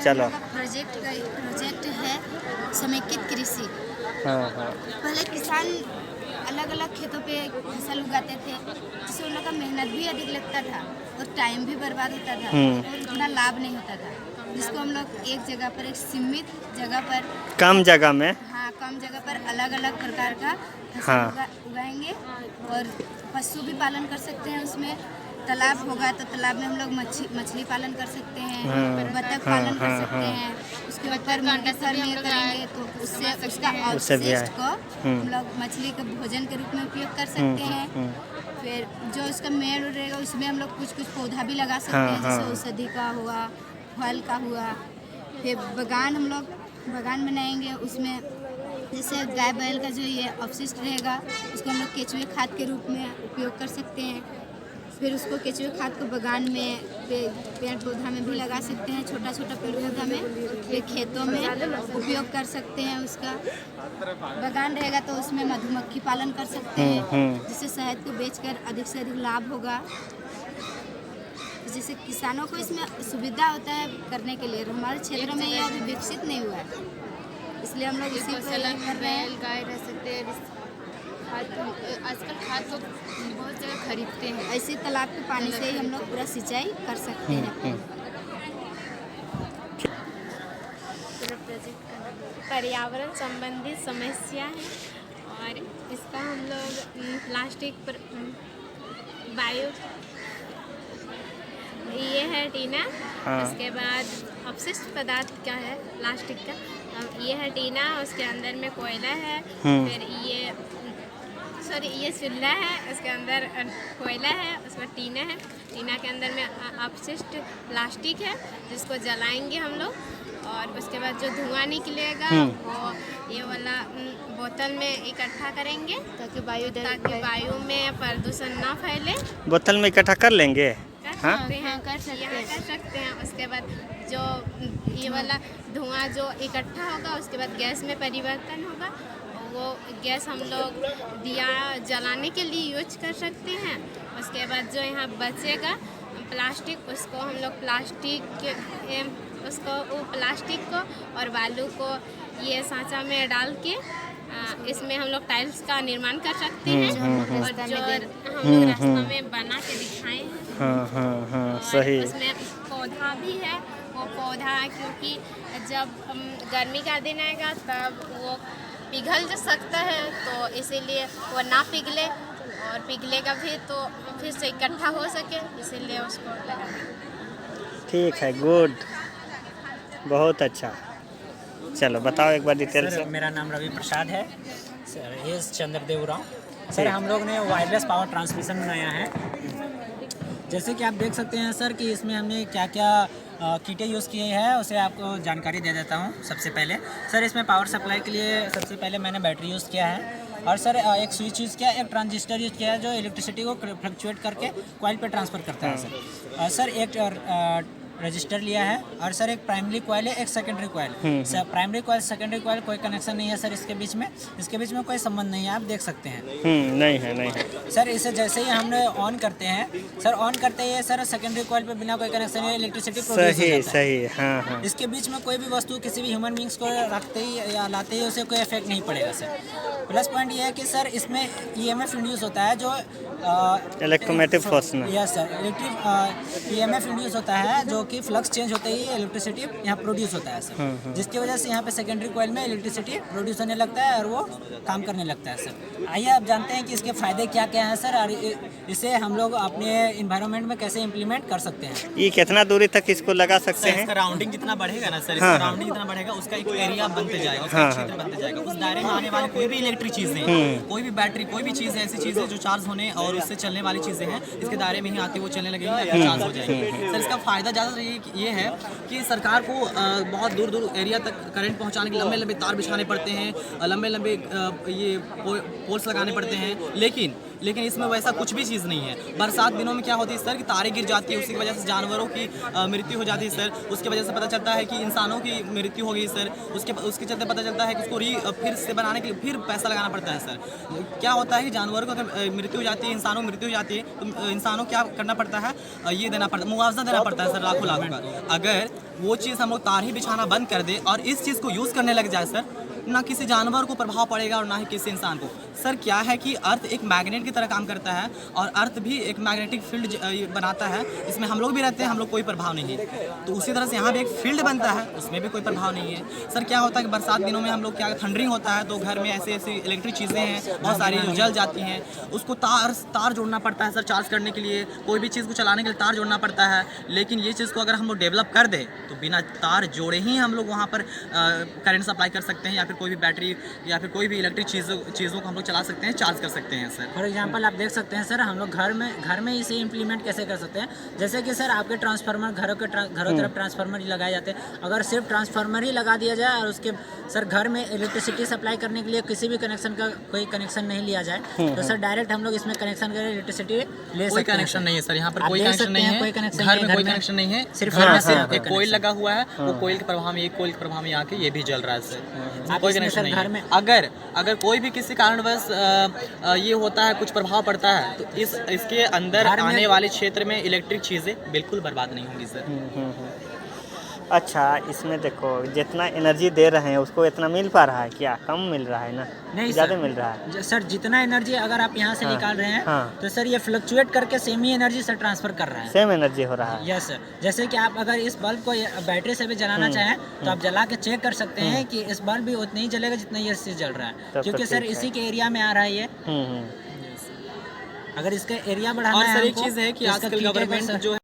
चलो। प्रोजेक्ट है समेकित कृषि। पहले किसान अलग अलग खेतों पे फसल उगाते थे, जिससे उन लोग का मेहनत भी अधिक लगता था और टाइम भी बर्बाद होता था और उतना लाभ नहीं होता था, जिसको हम लोग एक जगह पर, एक सीमित जगह पर, कम जगह में, हाँ कम जगह पर अलग अलग प्रकार का फसल उगाएंगे और पशु भी पालन कर सकते हैं। उसमें तालाब होगा तो तालाब में हम लोग मछली पालन कर सकते हैं, बतख पालन कर सकते हैं। उसके ऊपर मुर्गी फार्म करेंगे तो उससे उसका अवशिष्ट को हम लोग मछली के भोजन के रूप में उपयोग कर सकते हैं। फिर जो उसका मेड़ रहेगा उसमें हम लोग कुछ पौधा भी लगा सकते हैं, जैसे औषधि का हुआ, फल का हुआ। फिर बगान हम लोग बगान बनाएंगे, उसमें जैसे गाय बैल का जो ये अवशिष्ट रहेगा उसको हम लोग केचुए खाद के रूप में उपयोग कर सकते हैं। फिर उसको केचुए खाद को बगान में, पेड़ पौधा में भी लगा सकते हैं, छोटा छोटा पेड़ पौधा में, फिर खेतों में उपयोग कर सकते हैं। उसका बगान रहेगा तो उसमें मधुमक्खी पालन कर सकते हैं, जिससे शहद को बेचकर अधिक से अधिक लाभ होगा। जैसे किसानों को इसमें सुविधा होता है करने के लिए। हमारे क्षेत्र में यह अभी विकसित नहीं हुआ है, इसलिए हम लोग इसी को कर रहे हैं। गाय रह सकते हैं, आजकल खाद तो बहुत जगह खरीदते हैं, ऐसे तालाब के पानी से ही हम लोग पूरा सिंचाई कर सकते हैं। पर्यावरण संबंधी समस्या है और इसका हम लोग प्लास्टिक पर बायो, ये है टीना। उसके बाद अपशिष्ट पदार्थ क्या है प्लास्टिक का, ये है टीना, उसके अंदर में कोयला है। फिर ये चूल्हा है, उसके अंदर कोयला है, उसमें टीना है, टीना के अंदर में अपशिष्ट प्लास्टिक है जिसको जलाएंगे हम लोग, और उसके बाद जो धुआं निकलेगा वो ये वाला बोतल में इकट्ठा करेंगे ताकि वायु में प्रदूषण ना फैले। बोतल में इकट्ठा कर लेंगे, कर सकते हैं। उसके बाद जो ये वाला धुआं जो इकट्ठा होगा उसके बाद गैस में परिवर्तन होगा, वो गैस हम लोग दिया जलाने के लिए यूज कर सकते हैं। उसके बाद जो यहाँ बचेगा प्लास्टिक, उसको हम लोग प्लास्टिक को और बालू को ये सांचा में डाल के इसमें हम लोग टाइल्स का निर्माण कर सकते हैं और जो हम लोग रास्ता में बना के दिखाए हैं। सही। उसमें पौधा भी है, वो पौधा क्योंकि जब गर्मी का दिन आएगा तब वो पिघल जा सकता है, तो इसीलिए वो ना पिघले और पिघलेगा भी तो फिर से इकट्ठा हो सके, इसीलिए उसको लगाना। ठीक है, गुड, बहुत अच्छा। चलो बताओ एक बार डिटेल से। मेरा नाम रवि प्रसाद है sir, S Chandradev Rao. Sir हम लोग ने वायरलेस पावर ट्रांसमिशन बनाया है। जैसे कि आप देख सकते हैं सर कि इसमें हमने क्या क्या किटें यूज़ की है उसे आपको जानकारी दे देता हूँ। सबसे पहले सर इसमें पावर सप्लाई के लिए सबसे पहले मैंने बैटरी यूज़ किया है, और सर एक स्विच यूज़ किया, एक ट्रांजिस्टर यूज़ किया है जो इलेक्ट्रिसिटी को फ्लक्चुएट करके कॉइल पे ट्रांसफ़र करता है सर एक रजिस्टर लिया है, और सर एक प्राइमरी कॉइल है, एक secondary coil. Sir primary coil secondary coil कोई कनेक्शन नहीं है सर इसके बीच में कोई संबंध नहीं है, आप देख सकते हैं। नहीं है सर इसे जैसे ही हमने ऑन करते हैं सर, ऑन करते ही सर सेकेंडरी कॉइल पे बिना कोई कनेक्शन है इलेक्ट्रिसिटी प्रोड्यूस हो जाता है। हाँ। इसके बीच में कोई भी वस्तु किसी भी ह्यूमन बींग्स को रखते ही या लाते ही उसे कोई इफेक्ट नहीं पड़ेगा सर। प्लस पॉइंट ये है कि सर इसमें EMF इंड्यूस होता है जो electromagnetic force. Yes sir, electric EMF induce होता है जो कि फ्लक्स चेंज होते ही इलेक्ट्रिसिटी यहाँ प्रोड्यूस होता है सर, जिसकी वजह से यहाँ पे सेकेंडरी कॉइल में इलेक्ट्रिसिटी प्रोड्यूस होने लगता है और वो काम करने लगता है सर। आइए आप जानते हैं कि इसके फ़ायदे क्या क्या हैं सर, और इसे हम लोग अपने इन्वायरमेंट में कैसे इम्प्लीमेंट कर सकते हैं। ये कितना दूरी तक इसको लगा सकते हैं? इसका राउंडिंग जितना बढ़ेगा ना सर, इसका राउंडिंग जितना बढ़ेगा उसका एक एरिया बनते जाएगा, उसका क्षेत्र बनते जाएगा। उस दायरे में आने वाले कोई भी इलेक्ट्रिक चीज़ें, कोई भी बैटरी, कोई भी चीज़ ऐसी चीज़ें जो चार्ज होने और उससे चलने वाली चीज़ें हैं इसके दायरे में ही आती वो चलने लगेंगी या चार्ज हो जाएंगी सर। इसका फ़ायदा ज़्यादा ये है कि सरकार को बहुत दूर दूर एरिया तक करंट पहुंचाने के लंबे तार बिछाने पड़ते हैं, लंबे ये पोल्स लगाने पड़ते हैं, लेकिन लेकिन इसमें वैसा कुछ भी चीज़ नहीं है। बरसात दिनों में क्या होती है सर कि तारें गिर जाती है, उसी की वजह से जानवरों की मृत्यु हो जाती है सर। उसकी वजह से पता चलता है कि इंसानों की मृत्यु हो गई सर। उसके चलते पता चलता है कि उसको फिर से बनाने के लिए फिर पैसा लगाना पड़ता है सर। क्या होता है कि जानवरों को अगर मृत्यु हो जाती है, इंसानों की मृत्यु हो जाती है, तो इंसानों को क्या करना पड़ता है, ये देना पड़ता है, मुआवजा देना पड़ता है सर, लाखों लाखों का। अगर वो चीज़ हम लोग तार ही बिछाना बंद कर दे और इस चीज़ को यूज़ करने लग जाए सर, ना किसी जानवर को प्रभाव पड़ेगा और ना ही किसी इंसान को। सर क्या है कि अर्थ एक मैग्नेट की तरह काम करता है और अर्थ भी एक मैग्नेटिक फील्ड बनाता है। इसमें हम लोग भी रहते हैं, हम लोग कोई प्रभाव नहीं है। तो उसी तरह से यहाँ भी एक फील्ड बनता है, उसमें भी कोई प्रभाव नहीं है। सर क्या होता है कि बरसात दिनों में हम लोग क्या थंडरिंग होता है तो घर में ऐसी ऐसी इलेक्ट्रिक चीज़ें हैं बहुत सारी जो जल जाती हैं, उसको तार जोड़ना पड़ता है सर चार्ज करने के लिए। कोई भी चीज़ को चलाने के लिए तार जोड़ना पड़ता है। लेकिन ये चीज़ को अगर हम लोग डेवलप कर दें तो बिना तार जोड़े ही हम लोग वहाँ पर करंट सप्लाई कर सकते हैं, या फिर कोई भी बैटरी या फिर कोई भी इलेक्ट्रिक चीज़ों को हम लोग चला सकते हैं, चार्ज कर सकते हैं सर। फॉर एग्जांपल आप देख सकते हैं सर, हम लोग घर में इसे इम्प्लीमेंट कैसे कर सकते हैं। जैसे कि सर आपके ट्रांसफार्मर घरों तरफ ट्रांसफार्मर ही लगाए जाते हैं। अगर सिर्फ ट्रांसफार्मर ही लगा दिया जाए और उसके सर घर में इलेक्ट्रिसिटी सप्लाई करने के लिए किसी भी कनेक्शन का कोई कनेक्शन नहीं लिया जाए तो सर डायरेक्ट हम लोग इसमें कनेक्शन कर इलेक्ट्रिसिटी ले सकते हैं। कोई कनेक्शन नहीं है सर, यहाँ पर आप कोई देख कनेक्शन सकते नहीं हैं, है, कोई कनेक्शन घर नहीं में है, कोई घर में कनेक्शन नहीं है, सिर्फ घर में हाँ, सिर्फ हाँ, एक कोयल लगा हुआ है, वो कोयल के प्रभाव में एक कोयल के प्रभाव में आके ये भी जल रहा है सर। आप कोई इसमें कनेक्शन सर नहीं घर है। में अगर कोई भी किसी कारणवश ये होता है, कुछ प्रभाव पड़ता है, तो इसके अंदर घर में- आने वाले क्षेत्र में इलेक्ट्रिक चीज़ें बिल्कुल बर्बाद नहीं होंगी सर। अच्छा, इसमें देखो जितना एनर्जी दे रहे हैं उसको इतना मिल पा रहा है क्या? कम मिल रहा है ना, नहीं ज़्यादा सर। मिल रहा है? सर जितना एनर्जी अगर आप यहाँ से हाँ, निकाल रहे हैं हाँ। तो सर ये फ्लक्चुएट करके सेम ही एनर्जी सर ट्रांसफर कर रहा है। सेम एनर्जी हो रहा है। Yes sir. जैसे कि आप अगर इस बल्ब को बैटरी से भी जलाना चाहें तो आप जला के चेक कर सकते हैं कि इस बल्ब भी उतना ही जलेगा जितना ये इससे जल रहा तब है, तो क्योंकि सर ठीक है। इसी के एरिया में आ रहा है ये। हम्म। अगर इसका एरिया बढ़ाना और है सर एक हमको, चीज़ है कि तो इसका आजकल कीटे का गवर्नमेंट सर- जो